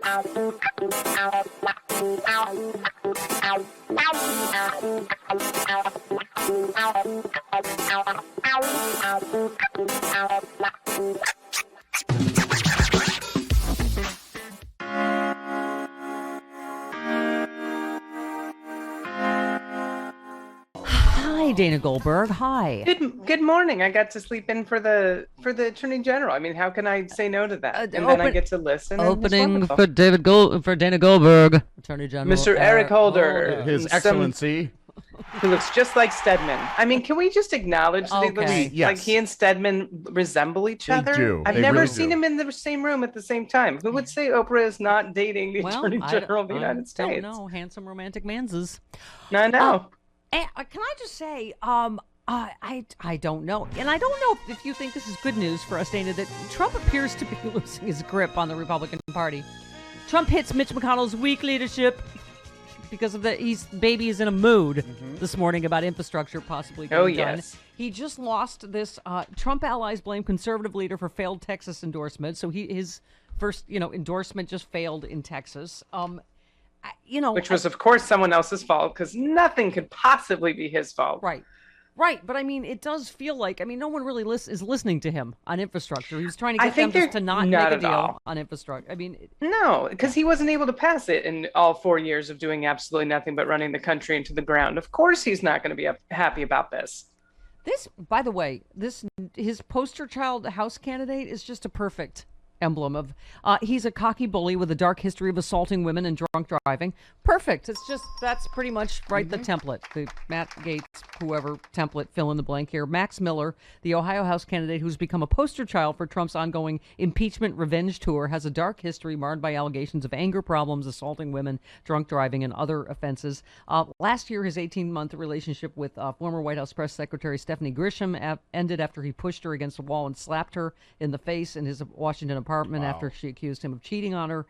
Hi, Dana Goldberg. Hi. Good morning. I got to sleep in for the Attorney General. I mean, how can I say no to that? And then I get to listen. Opening for Dana Goldberg, Attorney General. Mr. Eric Holder, His Excellency. Who looks just like Stedman. I mean, can we just acknowledge that Yes. like he and Stedman resemble each other? Do. I've They never really seen do. him in the same room at the same time. Who would say Oprah is not dating the Attorney General of the United States? No, handsome romantic manses. I know. Can I just say, I don't know. And I don't know if you think this is good news for us, Dana, that Trump appears to be losing his grip on the Republican Party. Trump hits Mitch McConnell's weak leadership because of baby is in a mood this morning about infrastructure possibly getting done. He just lost this. Trump allies blame conservative leader for failed Texas endorsement. So his first, endorsement just failed in Texas. Which was, of course, someone else's fault because nothing could possibly be his fault. Right. But I mean, it does feel like, no one really is listening to him on infrastructure. He was trying to get them just to not make a deal on infrastructure. No, because he wasn't able to pass it in all 4 years of doing absolutely nothing but running the country into the ground. Of course, he's not going to be happy about this. This, by the way, his poster child House candidate is just a perfect emblem of he's a cocky bully with a dark history of assaulting women and drunk driving. Perfect. That's pretty much the template. The Matt Gaetz, whoever template, fill in the blank here. Max Miller, the Ohio House candidate who's become a poster child for Trump's ongoing impeachment revenge tour, has a dark history marred by allegations of anger problems, assaulting women, drunk driving, and other offenses. Last year, his 18-month relationship with former White House Press Secretary Stephanie Grisham ended after he pushed her against a wall and slapped her in the face in his Washington apartment after she accused him of cheating on her.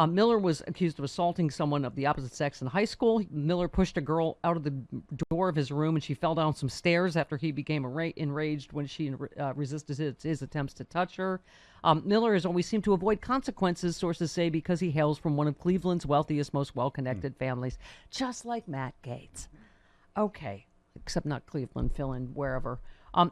Miller was accused of assaulting someone of the opposite sex in high school. Miller pushed a girl out of the door of his room and she fell down some stairs after he became enraged when she resisted his attempts to touch her. Miller has always seemed to avoid consequences, sources say, because he hails from one of Cleveland's wealthiest, most well-connected families, just like Matt Gaetz. Okay, except not Cleveland, fill in wherever.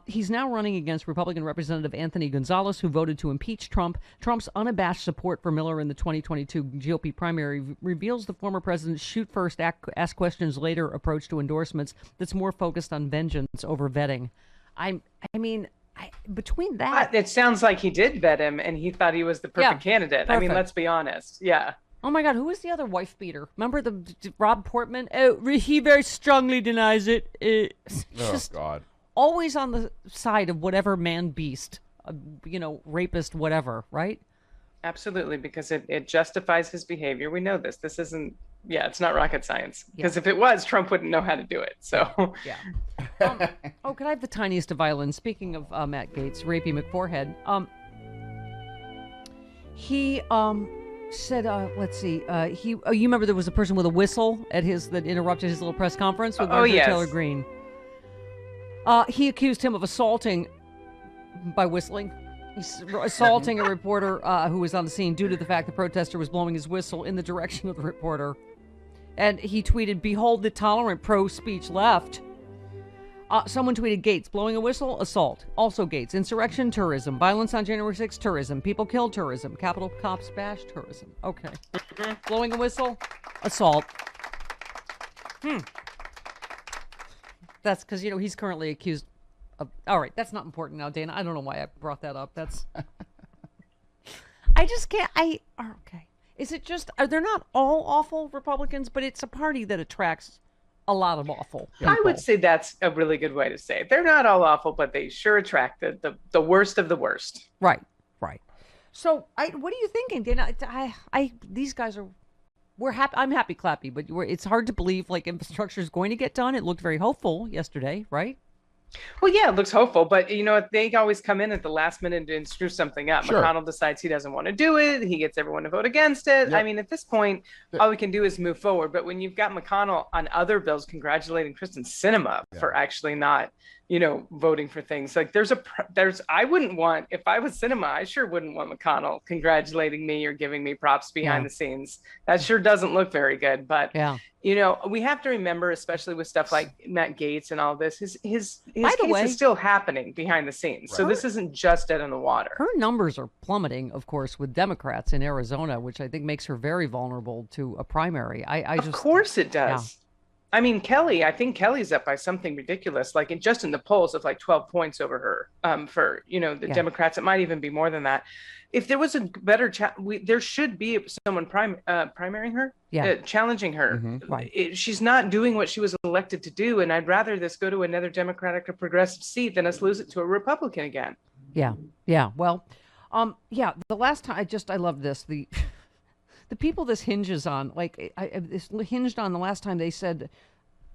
He's now running against Republican Representative Anthony Gonzalez, who voted to impeach Trump. Trump's unabashed support for Miller in the 2022 GOP primary reveals the former president's shoot first, ask questions later approach to endorsements that's more focused on vengeance over vetting. Between that... It sounds like he did vet him and he thought he was the perfect candidate. Perfect. I mean, let's be honest. Yeah. Oh my God, who was the other wife beater? Remember Rob Portman? He very strongly denies it. God. Always on the side of whatever man beast, rapist, whatever, right? Absolutely, because it justifies his behavior. We know this. This isn't, it's not rocket science. Because if it was, Trump wouldn't know how to do it. So, yeah. Could I have the tiniest of violins? Speaking of Matt Gaetz, Rapey McForehead. He said, let's see. You remember there was a person with a whistle at that interrupted his little press conference with Marjorie Taylor Greene. He accused him of assaulting by whistling. He's assaulting a reporter who was on the scene due to the fact the protester was blowing his whistle in the direction of the reporter. And he tweeted, "Behold the tolerant pro-speech left." Someone tweeted, "Gaetz, blowing a whistle, assault." Also Gaetz, insurrection, tourism, violence on January 6th, tourism, people killed, tourism, Capitol cops bash, tourism. Okay. Blowing a whistle, assault. That's because, he's currently accused of... All right, that's not important now, Dana. I don't know why I brought that up. That's... I just can't... Okay. Is it just... They're not all awful Republicans, but it's a party that attracts a lot of awful people. I would say that's a really good way to say it. They're not all awful, but they sure attract the worst of the worst. Right. So, what are you thinking, Dana? These guys are... We're happy. I'm happy, clappy, but it's hard to believe infrastructure is going to get done. It looked very hopeful yesterday, right? Well, yeah, it looks hopeful, but they always come in at the last minute and screw something up. Sure. McConnell decides he doesn't want to do it. He gets everyone to vote against it. Yep. I mean, at this point, all we can do is move forward. But when you've got McConnell on other bills congratulating Kristen Sinema for actually not voting for things. Like I wouldn't want, if I was cinema, I sure wouldn't want McConnell congratulating me or giving me props behind the scenes. That sure doesn't look very good. But, we have to remember, especially with stuff like Matt Gaetz and all this, his case is still happening behind the scenes. Right. So this isn't just dead in the water. Her numbers are plummeting, of course, with Democrats in Arizona, which I think makes her very vulnerable to a primary. Of course it does. Yeah. I mean, I think Kelly's up by something ridiculous, like just in the polls of like 12 points over her for, the Democrats. It might even be more than that. If there was a better, there should be someone primarying her, challenging her. Mm-hmm. Right. She's not doing what she was elected to do. And I'd rather this go to another Democratic or progressive seat than us lose it to a Republican again. Yeah. Yeah. Well, the last time I love this. The people this hinges on, this hinged on the last time they said,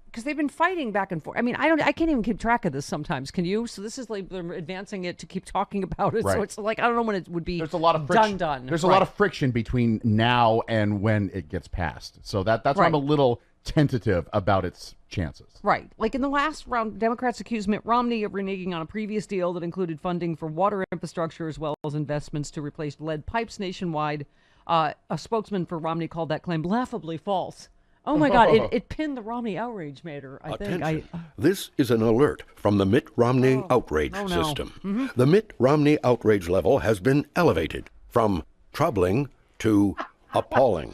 because they've been fighting back and forth. I mean, I can't even keep track of this sometimes. Can you? So this is like they're advancing it to keep talking about it. Right. So it's like, I don't know when it would be There's a lot of friction. done. There's a lot of friction between now and when it gets passed. So that's why I'm a little tentative about its chances. Right. Like in the last round, Democrats accused Mitt Romney of reneging on a previous deal that included funding for water infrastructure as well as investments to replace lead pipes nationwide. A spokesman for Romney called that claim laughably false. Oh my God, it pinned the Romney outrage matter, I think. This is an alert from the Mitt Romney outrage system. Mm-hmm. The Mitt Romney outrage level has been elevated from troubling to appalling.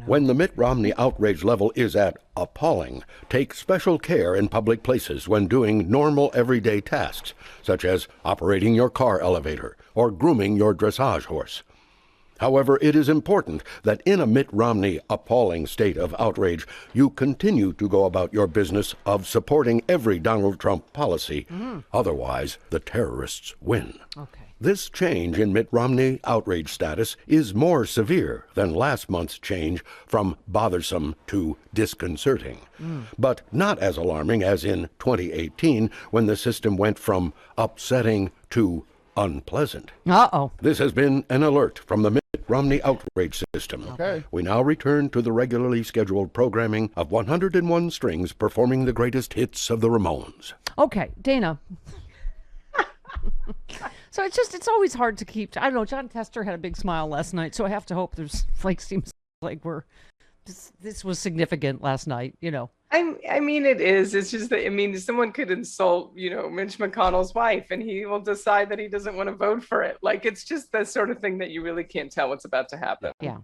When the Mitt Romney outrage level is at appalling, take special care in public places when doing normal everyday tasks, such as operating your car elevator or grooming your dressage horse. However, it is important that in a Mitt Romney appalling state of outrage, you continue to go about your business of supporting every Donald Trump policy. Otherwise, the terrorists win. Okay. This change in Mitt Romney outrage status is more severe than last month's change from bothersome to disconcerting, but not as alarming as in 2018 when the system went from upsetting to unpleasant. This has been an alert from the Mitt Romney outrage system. Okay. We now return to the regularly scheduled programming of 101 Strings performing the greatest hits of the Ramones. Okay, Dana. So it's always hard to keep. I don't know. John Tester had a big smile last night, so I have to hope seems like this was significant last night. I mean, it is. It's just that, someone could insult, Mitch McConnell's wife and he will decide that he doesn't want to vote for it. Like, it's just the sort of thing that you really can't tell what's about to happen. Yeah.